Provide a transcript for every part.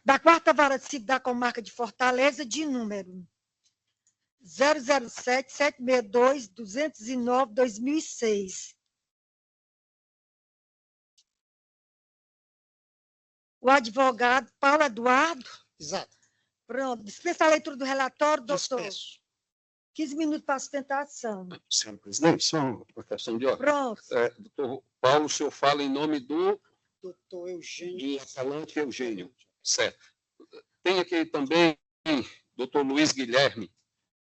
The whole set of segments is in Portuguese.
da Quarta Vara Civil da Comarca de Fortaleza, de número 007-762-209-2006. O advogado Paulo Eduardo. Exato. Pronto. Dispensa a leitura do relatório, doutor. Dispenso. 15 minutos para a sustentação. Senhora presidente, só uma questão de ordem. Pronto. Doutor Paulo, o senhor fala em nome do... Doutor Eugênio. Do apelante Eugênio. Certo. Tem aqui também doutor Luiz Guilherme,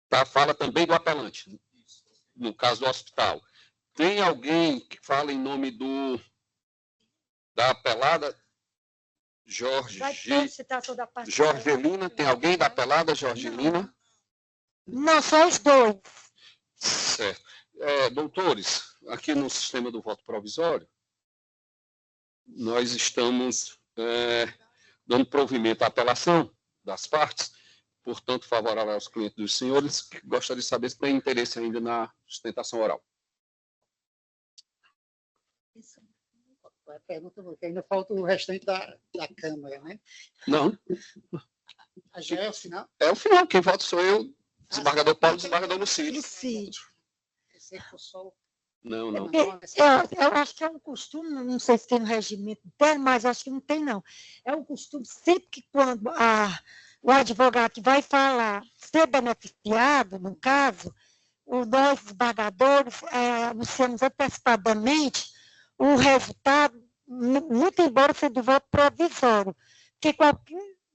tá? Fala também do apelante, no caso do hospital. Tem alguém que fala em nome da apelada Jorgelina? Tem alguém da apelada Jorgelina? Não, só os dois. Certo. Doutores, aqui no sistema do voto provisório, nós estamos dando provimento à apelação das partes, portanto, favorável aos clientes dos senhores. Gostaria de saber se tem interesse ainda na sustentação oral. A pergunta, porque ainda falta o restante da Câmara, né? Não. Já é o final? É o final. Quem vota sou eu, desembargador Paulo, desembargador Lucídio. Não. Eu acho que é um costume, não sei se tem no regimento interno, mas acho que não tem, não. É um costume sempre que quando o advogado que vai falar ser beneficiado, no caso, nós, desembargadores, anunciamos antecipadamente o resultado, muito embora seja do voto provisório, porque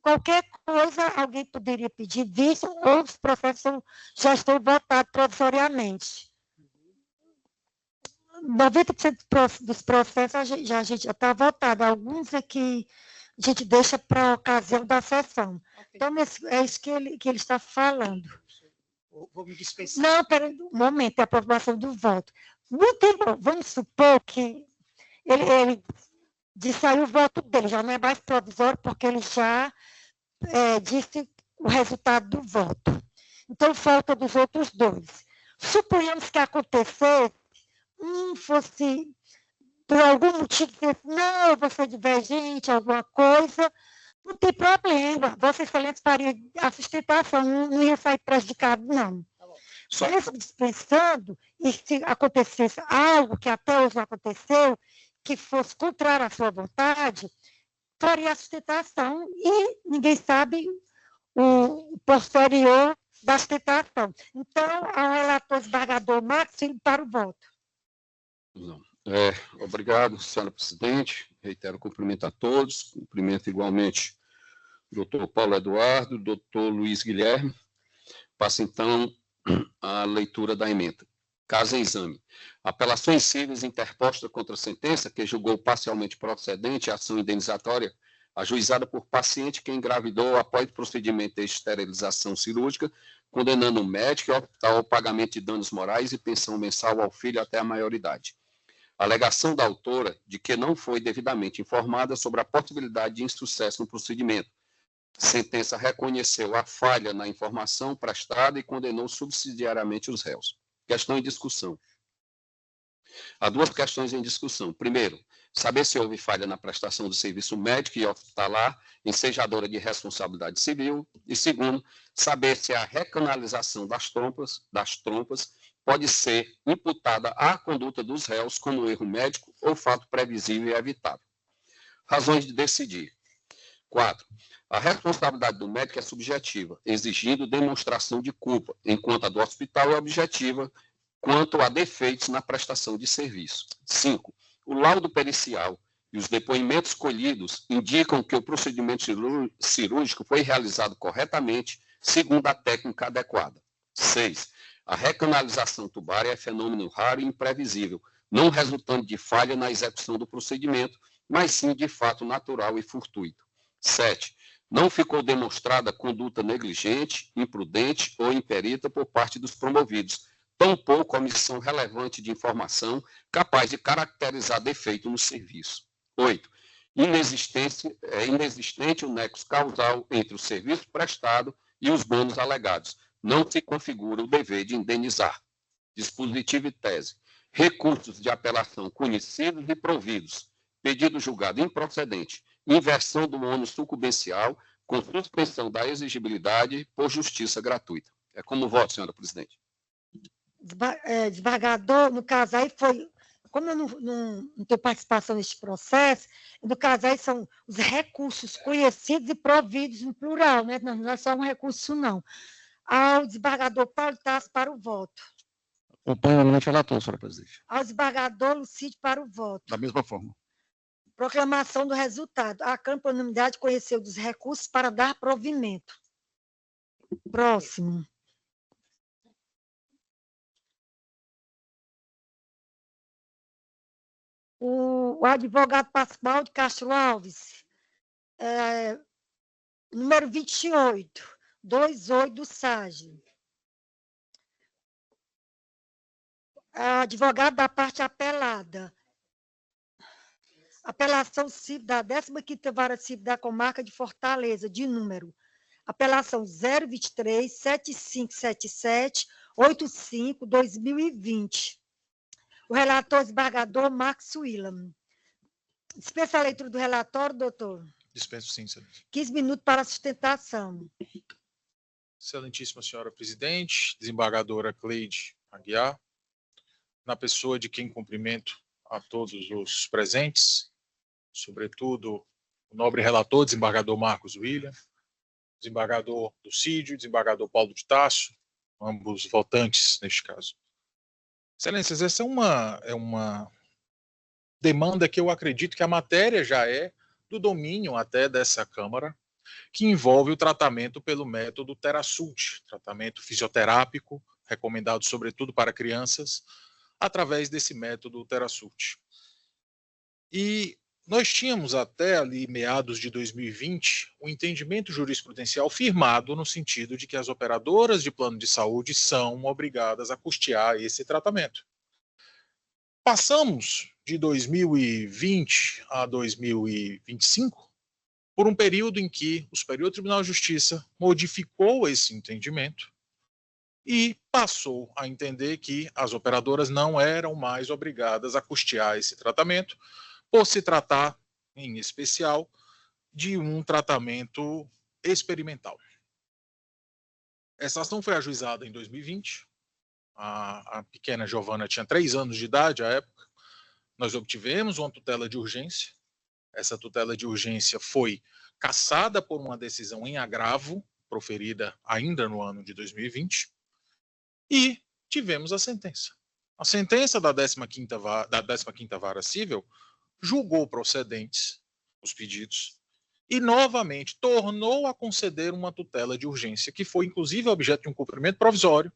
qualquer coisa alguém poderia pedir vista ou os processos já estão votados provisoriamente. 90% dos processos a gente já está votado. Alguns é que a gente deixa para a ocasião da sessão. Então, é isso que ele está falando. Vou me dispensar. Não, peraí, um momento, é a aprovação do voto. Vamos supor que ele disse aí o voto dele, já não é mais provisório, porque ele já disse o resultado do voto. Então, falta dos outros dois. Suponhamos que acontecesse, fosse, por algum motivo, não, eu vou ser divergente, alguma coisa, não tem problema. Vossa Excelência faria a sustentação, não ia sair prejudicado, não. Mesmo dispensando, e se acontecesse algo que até hoje não aconteceu, que fosse contrário à sua vontade, faria a sustentação e ninguém sabe o posterior da sustentação. Então, ao relator desembargador Maximo para o voto. Não. Obrigado, senhora presidente. Reitero o cumprimento a todos. Cumprimento igualmente o doutor Paulo Eduardo, o doutor Luiz Guilherme. Passo, então, a leitura da emenda. Caso em exame. Apelações cíveis interpostas contra a sentença que julgou parcialmente procedente a ação indenizatória ajuizada por paciente que engravidou após procedimento de esterilização cirúrgica, condenando o médico e o hospital ao pagamento de danos morais e pensão mensal ao filho até a maioridade. A alegação da autora de que não foi devidamente informada sobre a possibilidade de insucesso no procedimento. A sentença reconheceu a falha na informação prestada e condenou subsidiariamente os réus. Questão em discussão. Há duas questões em discussão. Primeiro, saber se houve falha na prestação do serviço médico e hospitalar, ensejadora de responsabilidade civil. E segundo, saber se a recanalização das trompas pode ser imputada à conduta dos réus como erro médico ou fato previsível e evitável. Razões de decidir. 4. A responsabilidade do médico é subjetiva, exigindo demonstração de culpa, enquanto a do hospital é objetiva, quanto a defeitos na prestação de serviço. 5. O laudo pericial e os depoimentos colhidos indicam que o procedimento cirúrgico foi realizado corretamente, segundo a técnica adequada. 6. A recanalização tubária é fenômeno raro e imprevisível, não resultante de falha na execução do procedimento, mas sim de fato natural e fortuito. 7. Não ficou demonstrada conduta negligente, imprudente ou imperita por parte dos promovidos, tampouco omissão relevante de informação capaz de caracterizar defeito no serviço. 8. Inexistente o nexo causal entre o serviço prestado e os danos alegados. Não se configura o dever de indenizar. Dispositivo e tese. Recursos de apelação conhecidos e providos. Pedido julgado improcedente. inversão do ônus sucumbencial com suspensão da exigibilidade por justiça gratuita. É como voto, senhora presidente. Desembargador, no caso aí foi, como eu não tenho participação neste processo, no caso aí são os recursos conhecidos e providos no plural, né? Não é só um recurso, não. Ao desembargador Paulo Tasso para o voto. Acompanho novamente o relator, senhora presidente. Ao desembargador Lucídio para o voto. Da mesma forma. Proclamação do resultado. A Câmara, por unanimidade, conheceu dos recursos para dar provimento. Próximo. O advogado Pascoal de Castro Alves, número 28, 28 do SAGE. Advogado da parte apelada. Apelação civil da 15ª Vara Civil da Comarca de Fortaleza, de número. Apelação 023-7577-85-2020. O relator desembargador Marcos Willam. Dispensa a leitura do relatório, doutor? Dispenso sim, senhor. 15 minutos para a sustentação. Excelentíssima senhora presidente, desembargadora Cleide Aguiar, na pessoa de quem cumprimento a todos os presentes, sobretudo o nobre relator, desembargador Marcos Willam, desembargador Lucídio, desembargador Paulo de Tasso, ambos votantes neste caso. Excelências, essa é uma demanda que eu acredito que a matéria já é do domínio até dessa Câmara, que envolve o tratamento pelo método TheraSult, tratamento fisioterápico, recomendado sobretudo para crianças, através desse método TheraSult. E nós tínhamos até ali meados de 2020 um entendimento jurisprudencial firmado no sentido de que as operadoras de plano de saúde são obrigadas a custear esse tratamento. Passamos de 2020 a 2025 por um período em que o Superior Tribunal de Justiça modificou esse entendimento e passou a entender que as operadoras não eram mais obrigadas a custear esse tratamento, por se tratar, em especial, de um tratamento experimental. Essa ação foi ajuizada em 2020. A pequena Giovana tinha 3 anos de idade à época. Nós obtivemos uma tutela de urgência. Essa tutela de urgência foi cassada por uma decisão em agravo, proferida ainda no ano de 2020. E tivemos a sentença. A sentença da 15ª Vara Civil julgou procedentes os pedidos e, novamente, tornou a conceder uma tutela de urgência, que foi, inclusive, objeto de um cumprimento provisório,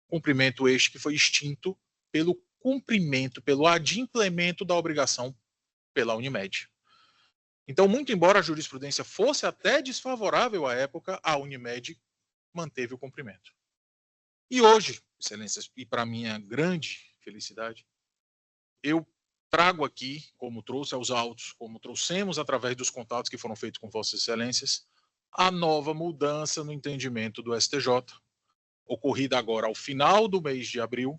cumprimento este que foi extinto pelo cumprimento, pelo adimplemento da obrigação pela Unimed. Então, muito embora a jurisprudência fosse até desfavorável à época, a Unimed manteve o cumprimento. E hoje, excelências, e para minha grande felicidade, eu trago aqui, como trouxe aos autos, como trouxemos através dos contatos que foram feitos com vossas excelências, a nova mudança no entendimento do STJ, ocorrida agora ao final do mês de abril,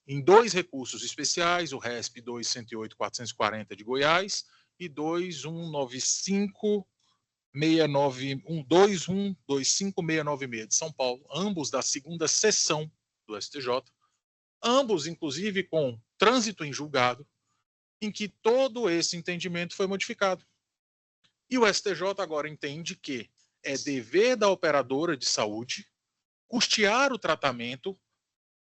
em 2 recursos especiais, o RESP 2.108.440 de Goiás e 2.125.696 de São Paulo, ambos da 2ª sessão do STJ, ambos, inclusive, com trânsito em julgado, em que todo esse entendimento foi modificado. E o STJ agora entende que é dever da operadora de saúde custear o tratamento,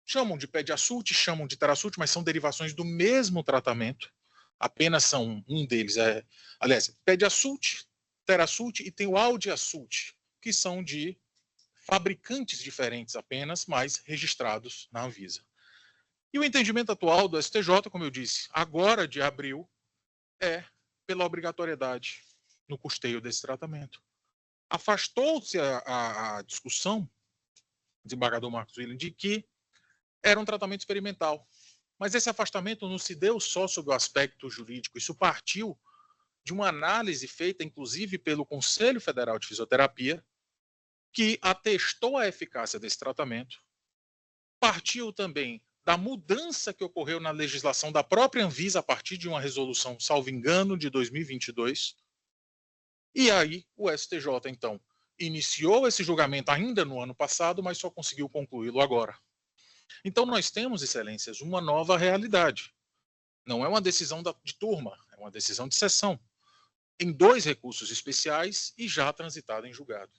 chamam de Pediasult, chamam de TheraSult, mas são derivações do mesmo tratamento, apenas são um deles, aliás, Pediasult, TheraSult e tem o Audiasult, que são de fabricantes diferentes apenas, mas registrados na Anvisa. E o entendimento atual do STJ, como eu disse, agora de abril, é pela obrigatoriedade no custeio desse tratamento. Afastou-se a discussão, desembargador Marcos Willam, de que era um tratamento experimental. Mas esse afastamento não se deu só sob o aspecto jurídico, isso partiu de uma análise feita, inclusive, pelo Conselho Federal de Fisioterapia, que atestou a eficácia desse tratamento, partiu também da mudança que ocorreu na legislação da própria Anvisa a partir de uma resolução, salvo engano, de 2022, E aí o STJ, então, iniciou esse julgamento ainda no ano passado, mas só conseguiu concluí-lo agora. Então nós temos, excelências, uma nova realidade. Não é uma decisão de turma, é uma decisão de sessão, em 2 recursos especiais e já transitada em julgado.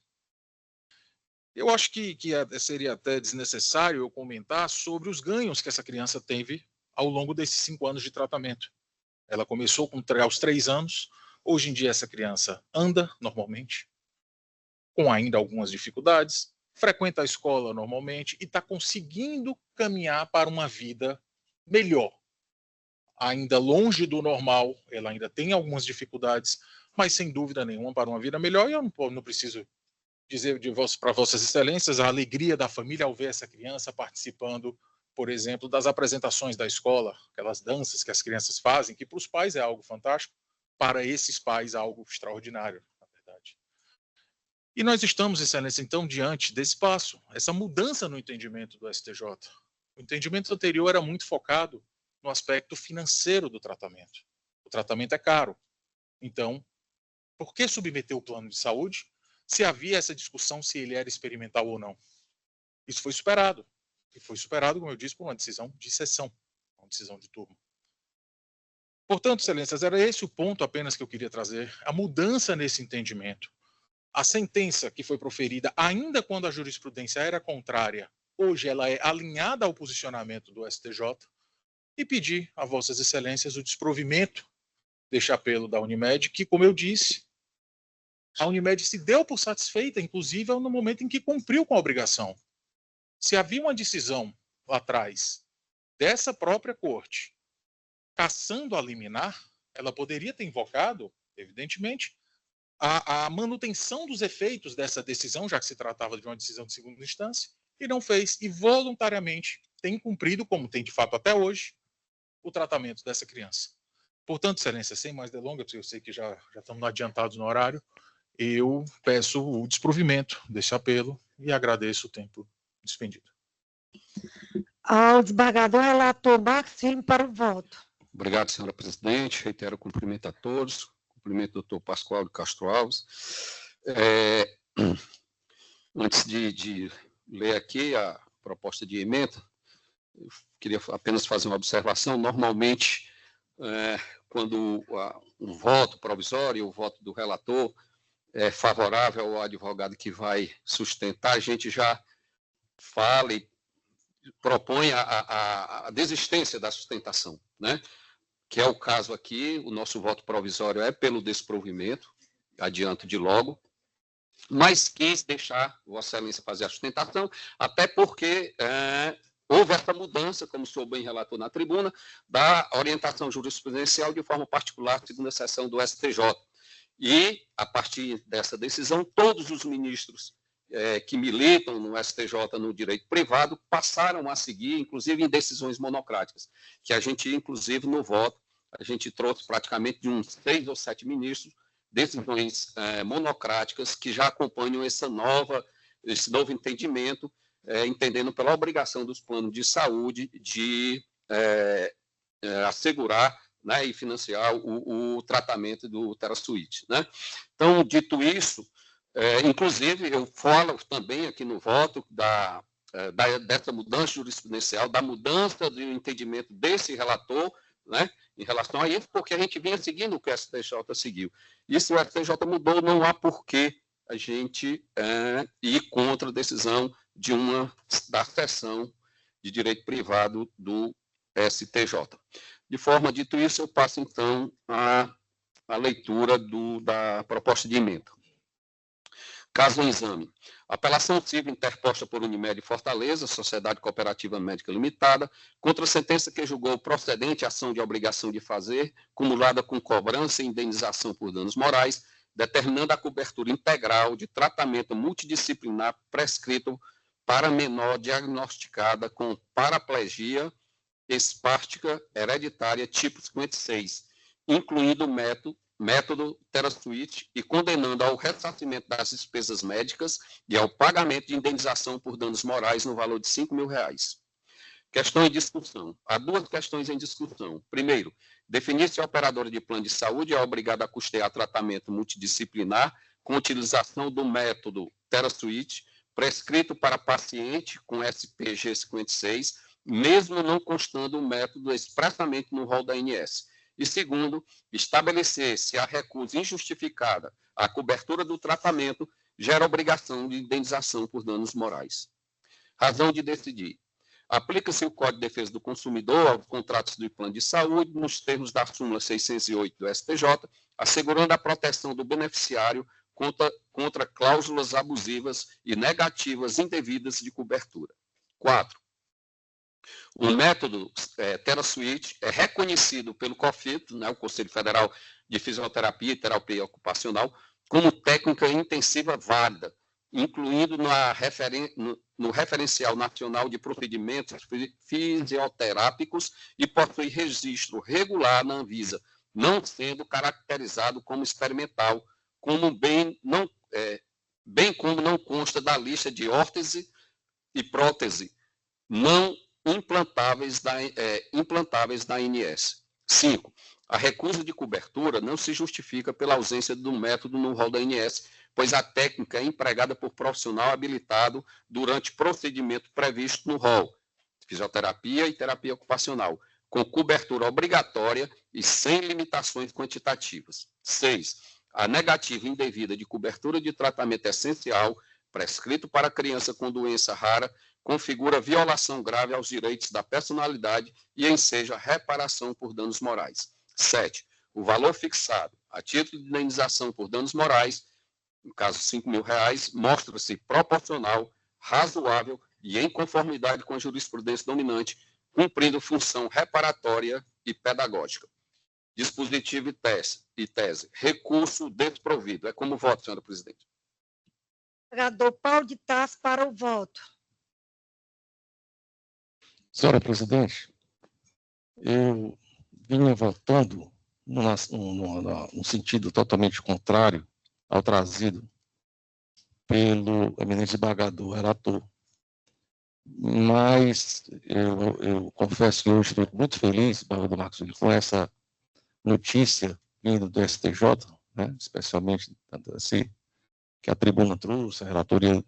Eu acho que seria até desnecessário eu comentar sobre os ganhos que essa criança teve ao longo desses 5 anos de tratamento. Ela começou aos 3 anos, hoje em dia essa criança anda normalmente, com ainda algumas dificuldades, frequenta a escola normalmente e está conseguindo caminhar para uma vida melhor. Ainda longe do normal, ela ainda tem algumas dificuldades, mas sem dúvida nenhuma para uma vida melhor. E eu não preciso dizer para Vossas Excelências a alegria da família ao ver essa criança participando, por exemplo, das apresentações da escola, aquelas danças que as crianças fazem, que para os pais é algo fantástico, para esses pais é algo extraordinário, na verdade. E nós estamos, Excelência, então, diante desse passo, essa mudança no entendimento do STJ. O entendimento anterior era muito focado no aspecto financeiro do tratamento. O tratamento é caro. Então, por que submeter o plano de saúde se havia essa discussão se ele era experimental ou não? Isso foi superado. E foi superado, como eu disse, por uma decisão de sessão, uma decisão de turma. Portanto, Excelências, era esse o ponto apenas que eu queria trazer, a mudança nesse entendimento. A sentença que foi proferida, ainda quando a jurisprudência era contrária, hoje ela é alinhada ao posicionamento do STJ, e pedir a Vossas Excelências o desprovimento deste apelo da Unimed, que, como eu disse, a Unimed se deu por satisfeita, inclusive no momento em que cumpriu com a obrigação. Se havia uma decisão lá atrás dessa própria corte cassando a liminar, ela poderia ter invocado, evidentemente, a manutenção dos efeitos dessa decisão, já que se tratava de uma decisão de segunda instância, e não fez, e voluntariamente tem cumprido, como tem de fato até hoje, o tratamento dessa criança. Portanto, Excelência, sem mais delongas, porque eu sei que já estamos adiantados no horário, eu peço o desprovimento desse apelo e agradeço o tempo despendido. Ao desembargador relator Marcos Filho para o voto. Obrigado, senhora presidente. Reitero o cumprimento a todos. Cumprimento o doutor Pascoal de Castro Alves. Antes de ler aqui a proposta de emenda, eu queria apenas fazer uma observação. Normalmente, quando o voto provisório e o voto do relator é favorável ao advogado que vai sustentar, a gente já fala e propõe a desistência da sustentação, né? Que é o caso aqui. O nosso voto provisório é pelo desprovimento, adianto de logo, mas quis deixar Vossa Excelência fazer a sustentação, até porque houve essa mudança, como o senhor bem relatou na tribuna, da orientação jurisprudencial de forma particular, segundo a seção do STJ. E, a partir dessa decisão, todos os ministros que militam no STJ no direito privado passaram a seguir, inclusive em decisões monocráticas, que a gente, inclusive, no voto, a gente trouxe praticamente de uns 6 ou 7 ministros, decisões monocráticas que já acompanham esse novo entendimento, entendendo pela obrigação dos planos de saúde de assegurar, né, e financiar o tratamento do UteraSuite, né? Então, dito isso, inclusive, eu falo também aqui no voto dessa mudança jurisprudencial, da mudança do entendimento desse relator, né, em relação a isso, porque a gente vinha seguindo o que o STJ seguiu. E se o STJ mudou, não há porquê a gente ir contra a decisão da seção de direito privado do STJ. De forma, dito isso, eu passo, então, a leitura da proposta de emenda. Caso em exame. Apelação civil interposta por Unimed Fortaleza, Sociedade Cooperativa Médica Limitada, contra a sentença que julgou procedente a ação de obrigação de fazer, cumulada com cobrança e indenização por danos morais, determinando a cobertura integral de tratamento multidisciplinar prescrito para menor diagnosticada com paraplegia espástica hereditária tipo 56, incluindo o método UteraSuite, e condenando ao ressarcimento das despesas médicas e ao pagamento de indenização por danos morais no valor de R$ 5.000. Questão em discussão. Há duas questões em discussão. Primeiro, definir se a operadora de plano de saúde é obrigada a custear tratamento multidisciplinar com utilização do método TeraSuite, prescrito para paciente com SPG 56, mesmo não constando o método expressamente no rol da ANS. E segundo, estabelecer se a recusa injustificada à cobertura do tratamento gera obrigação de indenização por danos morais. Razão de decidir. Aplica-se o Código de Defesa do Consumidor aos contratos do plano de saúde nos termos da súmula 608 do STJ, assegurando a proteção do beneficiário contra cláusulas abusivas e negativas indevidas de cobertura. 4. O método TeraSuite é reconhecido pelo COFIT, né, o Conselho Federal de Fisioterapia e Terapia Ocupacional, como técnica intensiva válida, incluindo no Referencial Nacional de Procedimentos Fisioterápicos e possui registro regular na Anvisa, não sendo caracterizado como experimental, bem como não consta da lista de órtese e prótese não implantáveis da ANS. 5. A recusa de cobertura não se justifica pela ausência do método no rol da ANS, pois a técnica é empregada por profissional habilitado durante procedimento previsto no rol, fisioterapia e terapia ocupacional, com cobertura obrigatória e sem limitações quantitativas. 6. A negativa indevida de cobertura de tratamento essencial, prescrito para criança com doença rara, configura violação grave aos direitos da personalidade e enseja reparação por danos morais. 7. O valor fixado a título de indenização por danos morais, no caso R$5.000, mostra-se proporcional, razoável e em conformidade com a jurisprudência dominante, cumprindo função reparatória e pedagógica. Dispositivo e tese. Recurso desprovido. É como voto, senhora presidente. Vereador Paulo de Tarso para o voto. Senhora presidente, eu vinha votando num sentido totalmente contrário ao trazido pelo eminente desembargador relator. Mas eu confesso que eu estou muito feliz, desembargador Marcos Júlio, com essa notícia vindo do STJ, né, especialmente assim, que a tribuna trouxe, a relatoria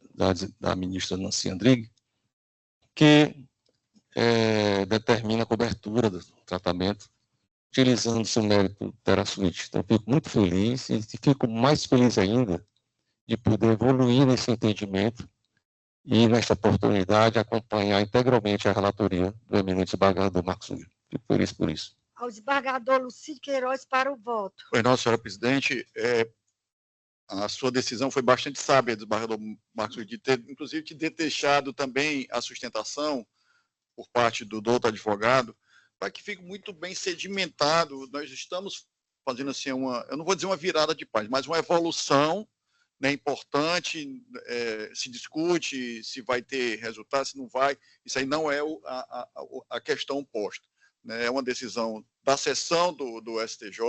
da ministra Nancy Andrighi, que determina a cobertura do tratamento utilizando-se o mérito TeraSuite. Então, fico muito feliz e fico mais feliz ainda de poder evoluir nesse entendimento e, nesta oportunidade, acompanhar integralmente a relatoria do eminente desembargador Marcos Júlio. Fico feliz por isso. Ao desembargador Lucídio Queiroz para o voto. Pois não, senhora presidente, a sua decisão foi bastante sábia, desembargador Marcos Júlio, de ter, inclusive, de ter deixado também a sustentação por parte do doutor advogado, para que fique muito bem sedimentado. Nós estamos fazendo assim eu não vou dizer uma virada de página, mas uma evolução, né, importante, se discute se vai ter resultado, se não vai, isso aí não é a questão posta, né, é uma decisão da sessão do STJ,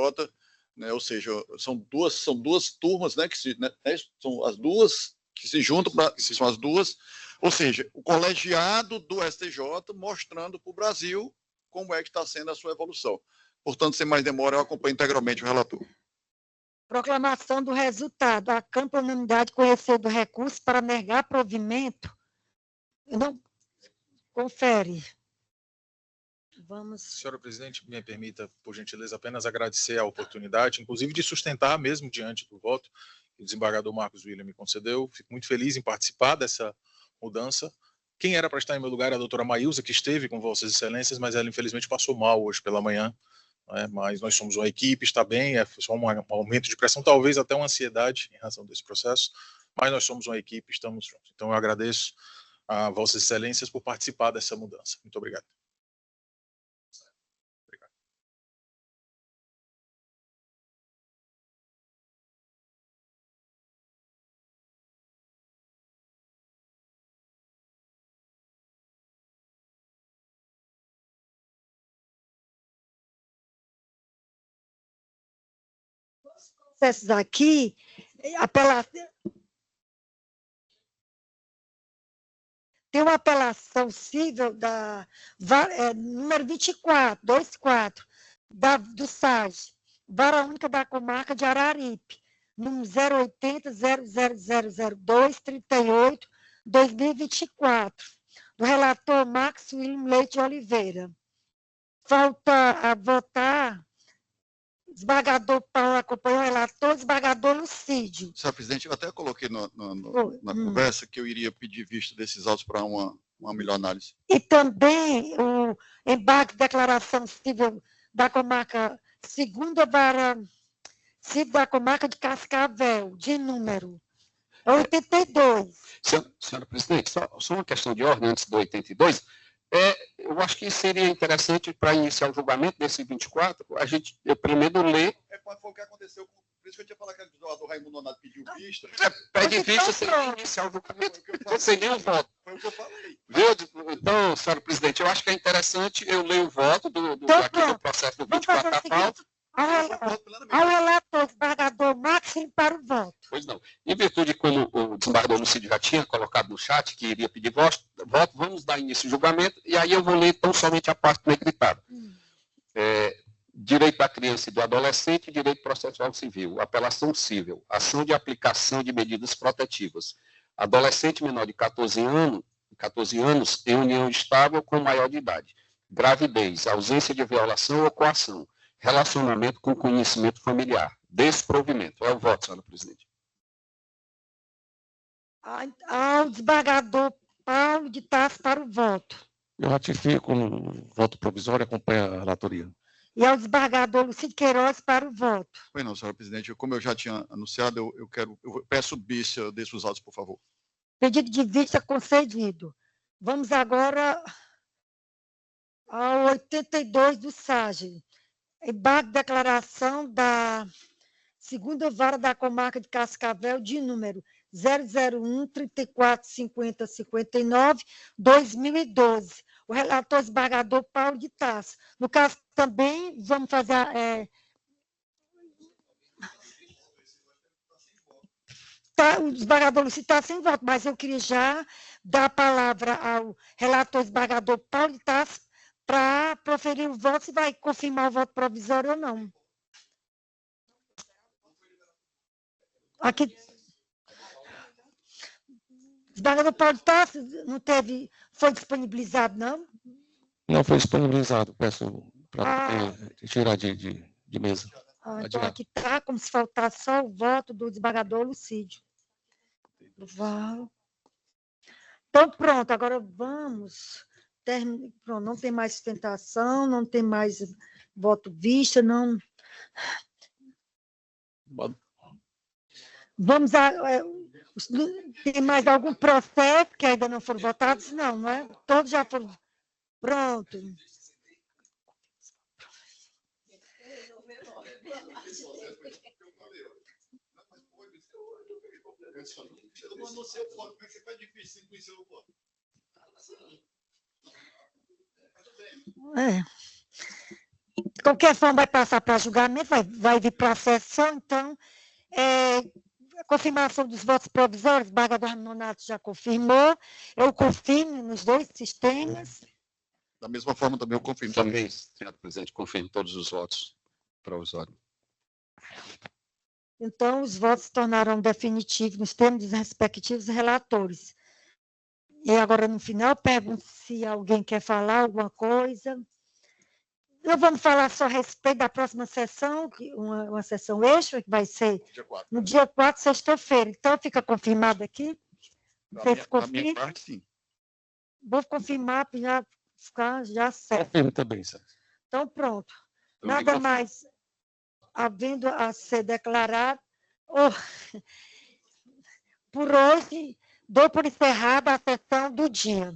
né, ou seja, são duas turmas, né, são as duas que se juntam, são as duas, ou seja, o colegiado do STJ mostrando para o Brasil como é que está sendo a sua evolução. Portanto, sem mais demora, eu acompanho integralmente o relator. Proclamação do resultado. A Câmara por unanimidade conheceu do recurso para negar provimento. Não. Confere. Vamos. Senhora presidente, me permita, por gentileza, apenas agradecer a oportunidade, inclusive de sustentar mesmo diante do voto que o desembargador Marcos William me concedeu. Fico muito feliz em participar dessa mudança. Quem era para estar em meu lugar era a doutora Maílza, que esteve com Vossas Excelências, mas ela infelizmente passou mal hoje pela manhã. Mas nós somos uma equipe, está bem, é só um aumento de pressão, talvez até uma ansiedade em razão desse processo, mas nós somos uma equipe, estamos juntos. Então eu agradeço a Vossas Excelências por participar dessa mudança. Muito obrigado. Processos aqui, tem uma apelação civil número 24, do SAG, Vara Única da Comarca de Araripe, número 080.000.238/2024, do relator Max William Leite de Oliveira. Falta a votar desembargador Paulo acompanhou o relator, desembargador Lucídio. Senhor presidente, eu até coloquei na conversa que eu iria pedir vista desses autos para uma melhor análise. E também o embargo de declaração civil da comarca, segunda vara civil da comarca de Cascavel, de número 82. Senhora presidente, só uma questão de ordem antes do 82. Eu acho que seria interessante, para iniciar o julgamento desse 24, eu primeiro ler. Foi o que aconteceu, por isso que eu tinha falado que o do Raimundo Nonato pediu vista. Pede vista sem iniciar o julgamento, sem nenhum voto. Foi o que eu falei. Viu? Então, senhora presidente, eu acho que é interessante eu ler o voto do processo do 24 da pauta. Ao relator, desembargador Máximo, para o voto. Pois não. Em virtude de como o desembargador Lucídio já tinha colocado no chat que iria pedir voto, vamos dar início ao julgamento, e aí eu vou ler tão somente a parte negritada. Direito da criança e do adolescente, direito processual civil, apelação civil, ação de aplicação de medidas protetivas, adolescente menor de 14 anos em união estável com maior de idade, gravidez, ausência de violação ou coação, relacionamento com conhecimento familiar, desprovimento. É o voto, senhora presidente. Ao desembargador Paulo de Tarso para o voto. Eu ratifico no voto provisório e acompanho a relatoria. E ao desembargador Lucídio Queiroz para o voto. Pois não, senhora presidente, como eu já tinha anunciado, eu peço vista desses autos, por favor. Pedido de vista concedido. Vamos agora ao 82 do SAG. Embargo de declaração da segunda vara da comarca de Cascavel, de número 001-3450-59-2012. O relator desembargador Paulo de Tarso. No caso, também vamos fazer... o desembargador Lucídio está sem voto, mas eu queria já dar a palavra ao relator desembargador Paulo de Tarso para proferir o voto, se vai confirmar o voto provisório ou não. Aqui. O desembargador Paulo de Tarso não teve, foi disponibilizado, não? Não foi disponibilizado, peço para tirar de mesa. Então aqui está, como se faltasse só o voto do desembargador Lucídio. Então, pronto, agora vamos... Pronto, não tem mais sustentação, não tem mais voto vista, não... Vamos a... Tem mais algum processo que ainda não foram votados? Não, não é? Todos já foram... Pronto. Eu não anunciei o voto, porque é difícil sem conhecer o voto. De qualquer forma, vai passar para julgamento, vai vir para a sessão, então, a confirmação dos votos provisórios, o desembargador Nonato já confirmou, eu confirmo nos dois sistemas. Da mesma forma, também eu confirmo. Também, senhor presidente, confirmo todos os votos provisórios. Então, os votos se tornarão definitivos nos termos dos respectivos relatores. E agora, no final, pergunto se alguém quer falar alguma coisa. Não vamos falar só a respeito da próxima sessão, uma sessão extra, que vai ser no dia 4, sexta-feira. Então, fica confirmado aqui? Vocês confirmam? Da minha parte, sim. Vou confirmar para já ficar já certo. Confirmo também, Sérgio. Então, pronto. Nada mais havendo a ser declarado. Por hoje, dou por encerrada a sessão do dia.